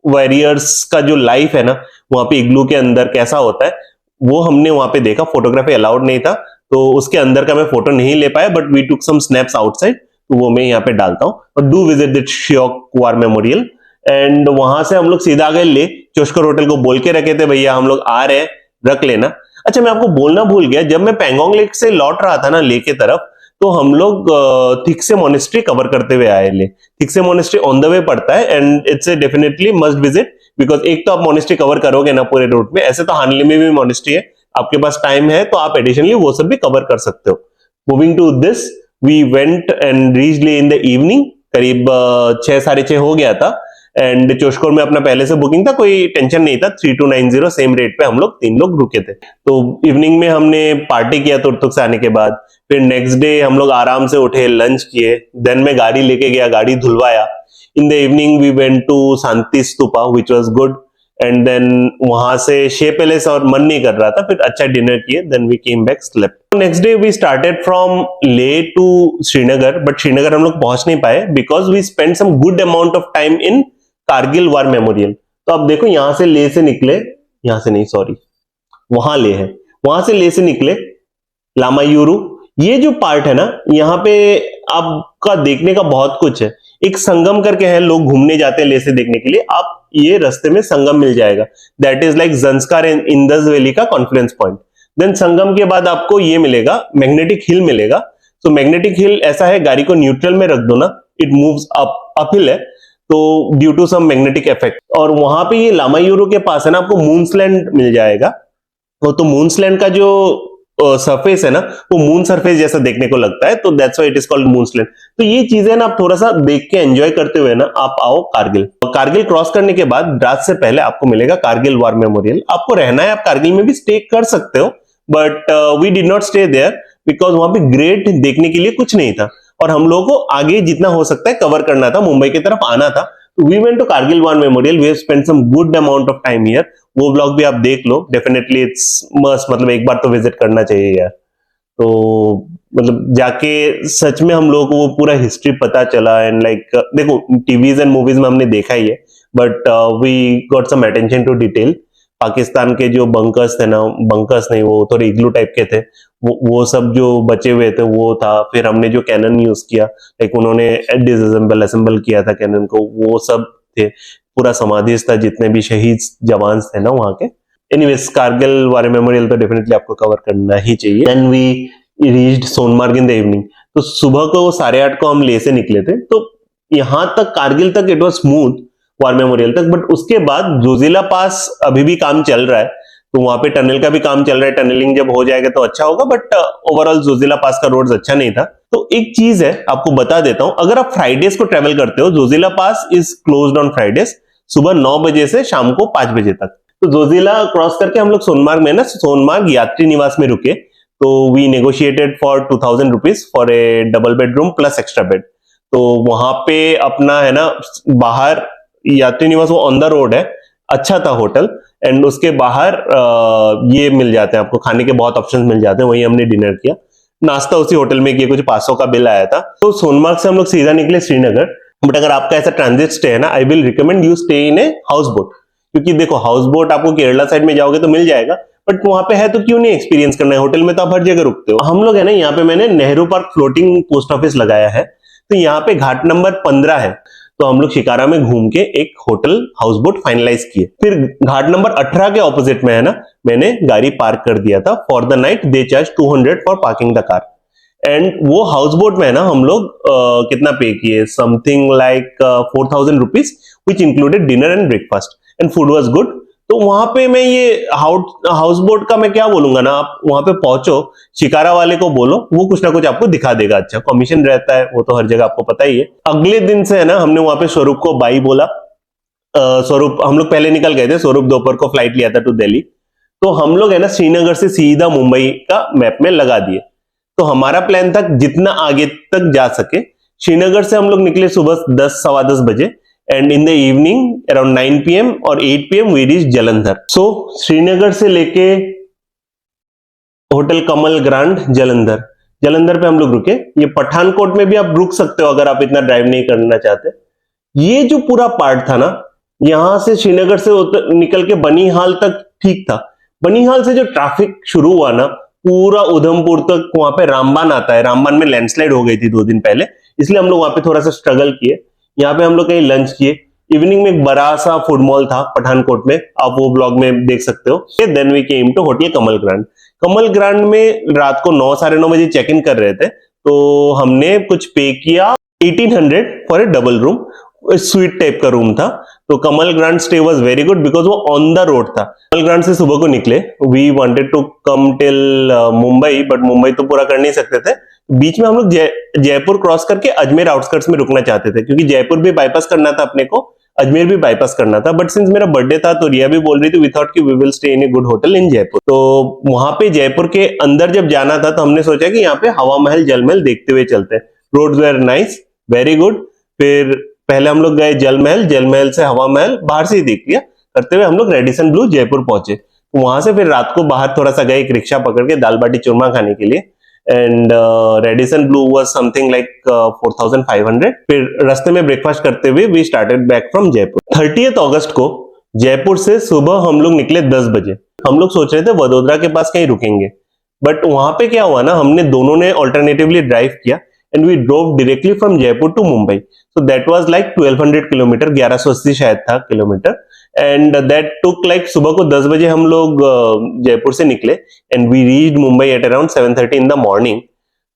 वॉरियर्स का जो लाइफ है ना वहां पे इग्लू के अंदर कैसा होता है वो हमने वहां पे देखा। फोटोग्राफी अलाउड नहीं था तो उसके अंदर का मैं फोटो नहीं ले पाया, but we took some snaps outside, तो वो मैं यहाँ पे डालता हूँ। और do visit this Shyok war memorial. And वहां से हम लोग सीधा गए ले। चोशकर होटल को बोल के रखे थे भैया हम लोग आ रहे हैं, रख लेना। अच्छा मैं आपको बोलना भूल गया, जब मैं पैंगोंग लेक से लौट रहा था ना ले के तरफ, तो हम लोग थिक्से मोनेस्ट्री कवर करते हुए आए ले। Thiksey monastery on the way पड़ता है and it's a definitely must visit, because एक तो आप मोनेस्ट्री कवर करोगे ना पूरे रूट में। ऐसे तो हानले में भी मोनेस्ट्री है, आपके पास टाइम है तो आप एडिशनली वो सब भी कवर कर सकते हो। Moving to this we went and reached Leh in the evening, करीब 6 साढ़े 6 हो गया था। एंड चोशकोर में अपना पहले से बुकिंग था, कोई टेंशन नहीं था। 3290 सेम रेट पे हम लोग 3 लोग रुके थे। तो इवनिंग में हमने पार्टी किया तुर्तुक से आने के बाद। फिर नेक्स्ट डे हम लोग आराम से उठे, लंच किए, देन मैं गाड़ी लेके गया, गाड़ी धुलवाया। In the evening we went to Shanti Stupa which was good, and then वहां से शे पैलेस, और मन नहीं कर रहा था, फिर अच्छा डिनर किए, then we came back, slept. Next day we started from Leh to Srinagar, but Srinagar हम लोग पहुंच नहीं पाए because we spend some good amount of time in Kargil war memorial. तो अब देखो, यहां से ले से निकले, यहां से नहीं सॉरी, वहां ले है, वहां से ले से निकले लामायूरू। ये जो पार्ट है ना, यहाँ पे आपका देखने का बहुत कुछ है। एक संगम करके है, लोग घूमने जाते हैं ले से देखने के लिए, आप ये रास्ते में संगम मिल जाएगा, that is like Zanskar and Indus valley का कॉन्फ्रेंस पॉइंट। देन संगम के बाद आपको ये मिलेगा, मैग्नेटिक हिल मिलेगा। तो मैग्नेटिक हिल ऐसा है, गाड़ी को न्यूट्रल में रख दो ना, इट मूव्स अप हिल है, तो due to some magnetic effect. और वहां पे ये लामायूरू के पास है ना, आपको मून्सलैंड मिल जाएगा। तो मून्सलैंड का जो सरफेस है ना, वो मून सरफेस जैसा देखने को लगता है, तो that's why it is called moonland. तो ये चीजें ना आप थोड़ा सा देख के एंजॉय करते हुए ना आप आओ कारगिल। कारगिल क्रॉस करने के बाद रात से पहले आपको मिलेगा कारगिल वार मेमोरियल। आपको रहना है, आप कारगिल में भी स्टे कर सकते हो, but we did not stay there because वहां पे ग्रेट देखने के लिए कुछ नहीं था, और हम लोगों को आगे जितना हो सकता है कवर करना था, मुंबई की तरफ आना था। We went to Kargil war memorial, we have spent some good amount of time here. वो ब्लॉग भी आप देख लो, डेफिनेटली इट्स मस्ट, मतलब एक बार तो विजिट करना चाहिए यार। तो मतलब जाके सच में हम लोगों को वो पूरा हिस्ट्री पता चला, एंड लाइक देखो टीवीज एंड मूवीज में हमने देखा ही है, but we got some attention to detail. Pakistan के जो बंकर्स थे ना, बंकर्स नहीं, वो थोड़े इग्लू टाइप के थे, वो सब जो बचे हुए थे वो था। फिर हमने जो कैनन यूज किया, लाइक उन्होंने डिसअसेंबल असेंबल किया था कैनन को, वो सब थे। पूरा समाधि था, जितने भी शहीद जवान थे ना वहां के। एनीवेज, कारगिल वार मेमोरियल तो डेफिनेटली आपको कवर करना ही चाहिए। Then we reached Sonamarg in the evening. तो सुबह को 8:30 को हम ले से निकले थे, तो यहां तक कारगिल तक it was smooth, war memorial तक। बट उसके बाद जोजिला पास अभी भी काम चल रहा है, तो वहां पे टनल का भी काम चल रहा है। टनलिंग जब हो जाएगा तो अच्छा होगा, बट ओवरऑल जोजिला पास का रोड्स अच्छा नहीं था। तो एक चीज है, आपको बता देता हूं, अगर आप फ्राइडेज को ट्रेवल करते हो, जोजिला पास इज क्लोज्ड ऑन फ्राइडेज, सुबह 9 बजे से शाम को 5 बजे तक। तो जोजिला क्रॉस करके हम लोग सोनमार्ग में ना, सोनमार्ग यात्री निवास में रुके। तो we negotiated for 2000 rupees for a double bedroom plus extra bed. तो वहां पे अपना है ना, बाहर यात्री निवास, वो ऑन द रोड है, अच्छा था होटल, एंड उसके बाहर ये मिल जाते हैं आपको, खाने के बहुत ऑप्शंस मिल जाते हैं। वहीं हमने डिनर किया, नाश्ता उसी होटल में किया, कुछ 500 का बिल आया था। तो सोनमार्ग से हम लोग सीधा निकले श्रीनगर। बट अगर आपका ऐसा ट्रांजिट स्टे है ना, I will recommend you stay in a house boat, क्योंकि देखो हाउस बोट आपको केरला साइड में जाओगे तो मिल जाएगा, बट वहां पे है तो क्यों नहीं एक्सपीरियंस करना है। होटल में तो आप हर जगह रुकते हो। हम लोग है ना, यहाँ पे मैंने Nehru park floating post office लगाया है, तो यहाँ पे घाट नंबर 15 है। तो हम लोग शिकारा में घूम के एक होटल हाउस बोट फाइनलाइज किए। फिर घाट नंबर 18 के ऑपोजिट में है ना, मैंने गाड़ी पार्क कर दिया था। For the night they charge 200 for parking the car. And वो हाउस बोट में है ना, हम लोग कितना पे किए, something like 4000 rupees, which included dinner and breakfast, and food was good. तो वहां पे मैं ये हाउस बोट का मैं क्या बोलूंगा ना, आप वहां पे पहुंचो, शिकारा वाले को बोलो, वो कुछ ना कुछ आपको दिखा देगा। अच्छा कमीशन रहता है, वो तो हर जगह आपको पता ही है। अगले दिन से है ना, हमने वहां पे स्वरूप को बाई बोला। स्वरूप, हम लोग पहले निकल गए थे, स्वरूप दोपहर को फ्लाइट लिया था टू दिल्ली। तो हम लोग है ना, श्रीनगर से सीधा मुंबई का मैप में लगा दिए। तो हमारा प्लान था जितना आगे तक जा सके। श्रीनगर से हम लोग निकले सुबह 10 सवा 10 बजे, and in the evening around 9 PM और 8 PM वी रीच जलंधर। सो श्रीनगर से लेके होटल कमल ग्रांड जलंधर, जलंधर पे हम लोग रुके। ये पठानकोट में भी आप रुक सकते हो अगर आप इतना ड्राइव नहीं करना चाहते। ये जो पूरा पार्ट था ना, यहां से श्रीनगर से निकल के बनीहाल तक ठीक था। बनीहाल से जो ट्रैफिक शुरू हुआ ना, पूरा उधमपुर तक, वहां पे रामबान आता है। रामबान में लैंडस्लाइड हो गई थी 2 दिन पहले, इसलिए हम लोग वहां पे थोड़ा सा स्ट्रगल किए। यहाँ पे हम लोग कहीं लंच किए। इवनिंग में एक बड़ा सा फूड मॉल था पठानकोट में, आप वो ब्लॉग में देख सकते हो। Then we came to hotel Kamal Grand. Kamal Grand में रात को 9 साढ़े 9 बजे चेक इन कर रहे थे, तो हमने कुछ पे किया 1800 for a double room, suite type का रूम था। तो Kamal Grand stay was very good because वो ऑन द रोड था। कमल ग्रांड से सुबह को निकले, we wanted to come till Mumbai, but Mumbai तो पूरा कर नहीं सकते थे। बीच में हम लोग जयपुर क्रॉस करके अजमेर आउटस्कर्ट्स में रुकना चाहते थे, क्योंकि जयपुर भी बाईपास करना था अपने को, अजमेर भी बाईपास करना था, बट सिंस मेरा बर्थडे था तो रिया भी बोल रही थी, वी थॉट कि we will stay in a good hotel in Jaipur. तो वहां पे जयपुर के अंदर जब जाना था तो हमने सोचा कि यहाँ पे हवा महल जल महल देखते हुए चलते हैं। Roads were nice, very good. फिर पहले हम लोग गए जल महल, जल महल से हवा महल बाहर से ही देख लिया करते हुए हम लोग रेडिसन ब्लू जयपुर पहुंचे। तो वहां से फिर रात को बाहर थोड़ा सा गए एक रिक्शा पकड़ के दाल बाटी चूरमा खाने के लिए, and Radisson Blu was something like 4500। फिर रास्ते में ब्रेकफास्ट करते हुए we started back from Jaipur. 30 अगस्त को जयपुर से सुबह हम लोग निकले 10 बजे। हम लोग सोच रहे थे वडोदरा के पास कहीं रुकेंगे, बट वहां पे क्या हुआ ना, हमने दोनों ने ऑल्टरनेटिवली ड्राइव किया and we drove directly from Jaipur to Mumbai. So that was like 1200 kilometer, 1180 शायद था kilometer, and that took like सुबह को 10 बजे हम लोग जयपुर से निकले and we reached Mumbai at around 7:30 in the morning.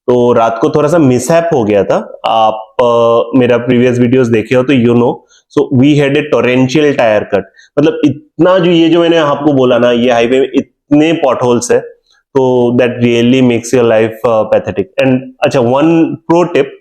तो रात को थोड़ा सा मिसहैप हो गया था। आप मेरा प्रीवियस वीडियोस देखे हो तो you know, so we had a torrential tyre cut. मतलब इतना जो ये जो मैंने आपको बोला ना, ये हाईवे में इतने पॉटहोल्स है, तो that really makes your life pathetic. And अच्छा, one pro tip,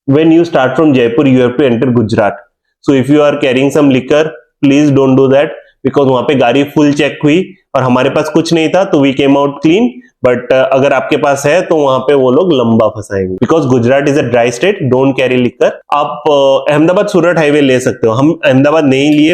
when you start from Jaipur you have to enter Gujarat, so if you are carrying some liquor please don't do that, because वहां पे गाड़ी full check हुई और हमारे पास कुछ नहीं था तो we came out clean, but अगर आपके पास है तो वहां पे वो लोग लंबा फंसाएंगे, because Gujarat is a dry state, don't carry liquor. आप अहमदाबाद सूरत हाईवे ले सकते हो, हम अहमदाबाद नहीं लिए,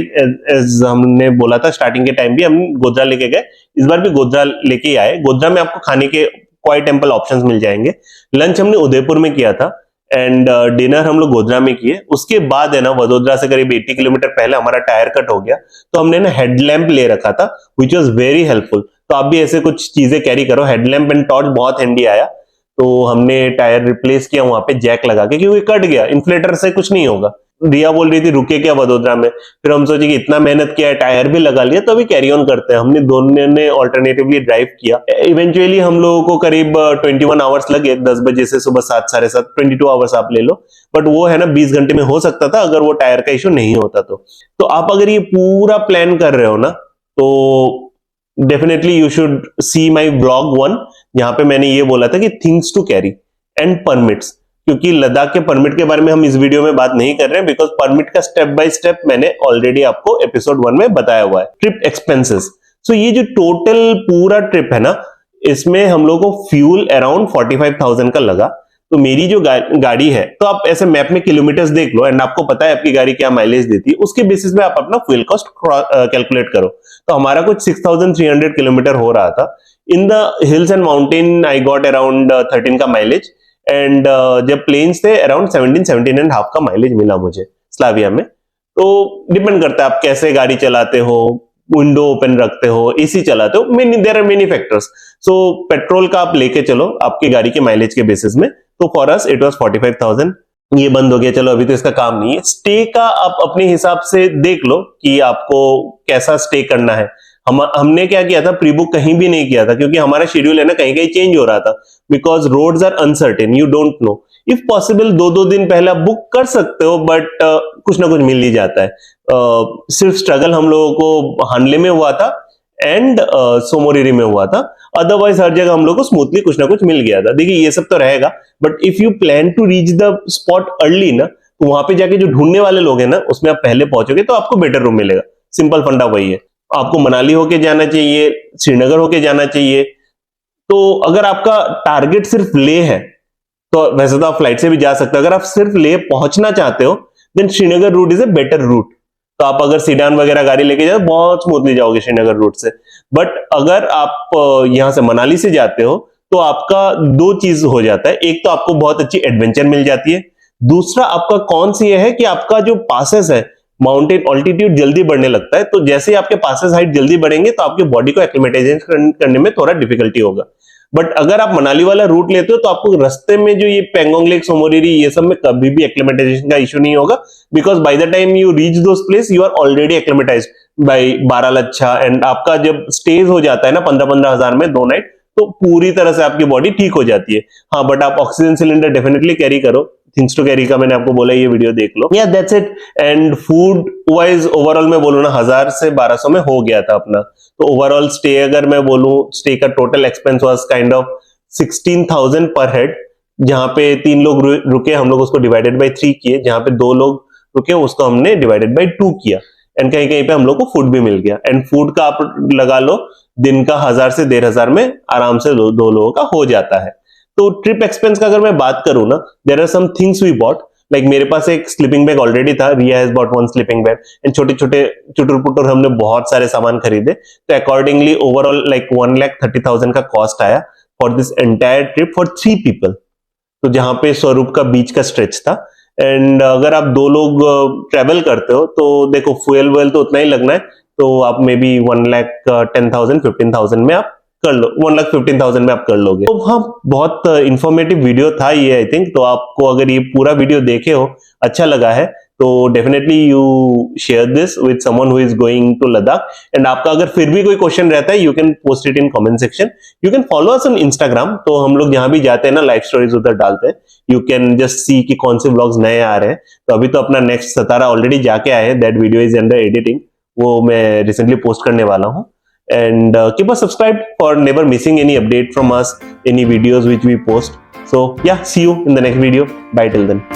एज हमने बोला था स्टार्टिंग के टाइम भी हम गोधरा लेके गए, इस बार भी गोधरा लेके ही आए। गोधरा में आपको खाने के क्वाइट टेम्पल ऑप्शंस मिल जाएंगे। लंच हमने उदयपुर में किया था एंड डिनर हम लोग गोधरा में किए। उसके बाद है ना, वडोदरा से करीब 80 किलोमीटर पहले हमारा टायर कट हो गया, तो हमने ना हेडलैम्प ले रखा था विच वॉज वेरी हेल्पफुल। तो आप भी ऐसे कुछ चीजें कैरी करो, हेडलैम्प एंड टॉर्च बहुत हैंडी आया। तो हमने टायर रिप्लेस किया वहां पे जैक लगा के, क्योंकि कट गया, इन्फ्लेटर से कुछ नहीं होगा। रिया बोल रही थी रुके क्या वडोदरा में, फिर हम सोचे कि इतना मेहनत किया है, टायर भी लगा लिया, तो अभी कैरी ऑन करते हैं। हमने दोनों ने ऑल्टरनेटिवली ड्राइव किया। इवेंचुअली हम लोगों को करीब 21 आवर्स लगे, 10 बजे से सुबह 7 साढ़े 7, 22 आवर्स आप ले लो, बट वो है ना 20 घंटे में हो सकता था अगर वो टायर का इश्यू नहीं होता तो आप अगर ये पूरा प्लान कर रहे हो ना, तो definitely you should see my blog 1, जहां पे मैंने ये बोला था कि things to carry and permits, क्योंकि लद्दाख के परमिट के बारे में हम इस वीडियो में बात नहीं कर रहे हैं, बिकॉज परमिट का स्टेप बाय स्टेप मैंने ऑलरेडी आपको एपिसोड 1 में बताया हुआ है। ट्रिप एक्सपेंसेस, सो ये जो टोटल पूरा ट्रिप है ना, इसमें हम लोग को फ्यूल अराउंड 45,000 का लगा। तो मेरी जो गाड़ी है, तो आप ऐसे मैप में किलोमीटर्स देख लो एंड आपको पता है आपकी गाड़ी क्या माइलेज देती है, उसके बेसिस पे आप अपना फ्यूल कॉस्ट कैलकुलेट करो। तो हमारा कुछ 6,300 किलोमीटर हो रहा था। In the hills and mountain I got around 13 का माइलेज, एंड जब प्लेन्स थे अराउंड 17 एंड हाफ का माइलेज मिला मुझे स्लाविया में। तो डिपेंड करता है आप कैसे गाड़ी चलाते हो, विंडो ओपन रखते हो, एसी चलाते हो, there are many factors. So petrol का आप लेके चलो आपकी गाड़ी के माइलेज के बेसिस में। तो फॉर अस इट वाज 45,000। ये बंद हो गया, चलो अभी तो इसका काम नहीं है। स्टे का आप अपने हिसाब से देख लो कि आपको कैसा स्टे करना है। हमने क्या किया था, प्री बुक कहीं भी नहीं किया था, क्योंकि हमारा शेड्यूल है ना कहीं कहीं चेंज हो रहा था, because roads are uncertain, you don't know. If possible 2-2 दिन पहले आप बुक कर सकते हो, बट कुछ ना कुछ मिल ही जाता है। सिर्फ स्ट्रगल हम लोगों को हानले में हुआ था एंड सोमोरिरी में हुआ था, अदरवाइज हर जगह हम लोग को स्मूथली कुछ ना कुछ मिल गया था। देखिए ये सब तो रहेगा, but if you plan to reach the spot early ना, तो वहां पे जाके जो ढूंढने वाले लोग हैं ना, उसमें आप पहले पहुंचोगे तो आपको बेटर रूम मिलेगा। सिंपल फंडा वही है। आपको मनाली होके जाना चाहिए, श्रीनगर होके जाना चाहिए। तो अगर आपका टारगेट सिर्फ लेह है, तो वैसे तो आप फ्लाइट से भी जा सकते हो। अगर आप सिर्फ लेह पहुंचना चाहते हो, then Srinagar route is a better route. तो आप अगर सीडान वगैरह गाड़ी लेके जाओ, बहुत स्मूथली जाओगे श्रीनगर रूट से। बट अगर आप यहां से मनाली से जाते हो, तो आपका 2 चीज हो जाता है। एक तो आपको बहुत अच्छी एडवेंचर मिल जाती है, दूसरा आपका कौन सी है कि आपका जो पासेस है, माउंटेन ऑल्टीट्यूड जल्दी बढ़ने लगता है। तो जैसे ही आपके पासेस हाइट जल्दी बढ़ेंगे, तो आपके बॉडी को एक्लिमेटाइजेशन करने में थोड़ा डिफिकल्टी होगा। बट अगर आप मनाली वाला रूट लेते हो, तो आपको रास्ते में जो ये पेंगोंग लेक, सोमोरिरी, ये सब में कभी भी एक्लिमेटाइजेशन का इश्यू नहीं होगा, because by the time you reach those place you are already acclimatised by Baralacha. And आपका जब स्टेज हो जाता है ना 15-15 हजार में 2 नाइट, तो पूरी तरह से आपकी बॉडी ठीक हो जाती है। हाँ, बट आप ऑक्सीजन सिलेंडर डेफिनेटली कैरी करो। थिंग्स टू कैरी का मैंने आपको बोला, ये वीडियो देख लो। या that's it. And food wise overall मैं बोलूँ ना, 1000 से 1200 में हो गया था अपना। तो ओवरऑल स्टे अगर मैं बोलूं, स्टे का total expense was kind of 16,000 पर हेड, जहां पे 3 लोग रुके, हम लोग उसको डिवाइडेड बाय 3 किए, जहां पे 2 लोग रुके, उसको हमने डिवाइडेड बाई 2 किया एंड कहीं कहीं पे हम लोग को फूड भी मिल गया। एंड फूड का आप लगा लो दिन का 1000 से 1500 में आराम से दो लोगों का हो जाता है। तो ट्रिप एक्सपेंस का अगर मैं बात करूं ना, there are some things we bought, like मेरे पास एक स्लीपिंग बैग ऑलरेडी था, Riya has bought one sleeping bag and छोटे छोटे चुटुर पुटुर हमने बहुत सारे सामान खरीदे। तो अकॉर्डिंगली ओवरऑल लाइक 1,30,000 का कॉस्ट आया for this entire trip for 3 people. तो जहां पे स्वरूप का बीच का स्ट्रेच था। एंड अगर आप 2 लोग ट्रेवल करते हो तो देखो फ्यूल वेल तो उतना ही लगना है, तो आप मे बी 1,10,000 15,000 में आप कर लो, 1,15,000 में आप कर लोगे। तो हाँ, बहुत इंफॉर्मेटिव वीडियो था ये आई थिंक। तो आपको अगर ये पूरा वीडियो देखे हो, अच्छा लगा है, तो definitely you share this with someone who is going to Ladakh. And आपका अगर फिर भी कोई क्वेश्चन रहता है, you can post it in comment section. You can follow us on Instagram, तो हम लोग जहां भी जाते हैं ना लाइव स्टोरीज उधर डालते हैं। यू कैन जस्ट सी कि कौन से व्लॉग्स नए आ रहे हैं। तो अभी तो अपना नेक्स्ट सतारा ऑलरेडी जाके आए हैं, that video is under editing, वो मैं रिसेंटली पोस्ट करने वाला हूँ। And keep us subscribed for never missing any update from us, any videos which we post. So yeah, see you in the next video. Bye till then.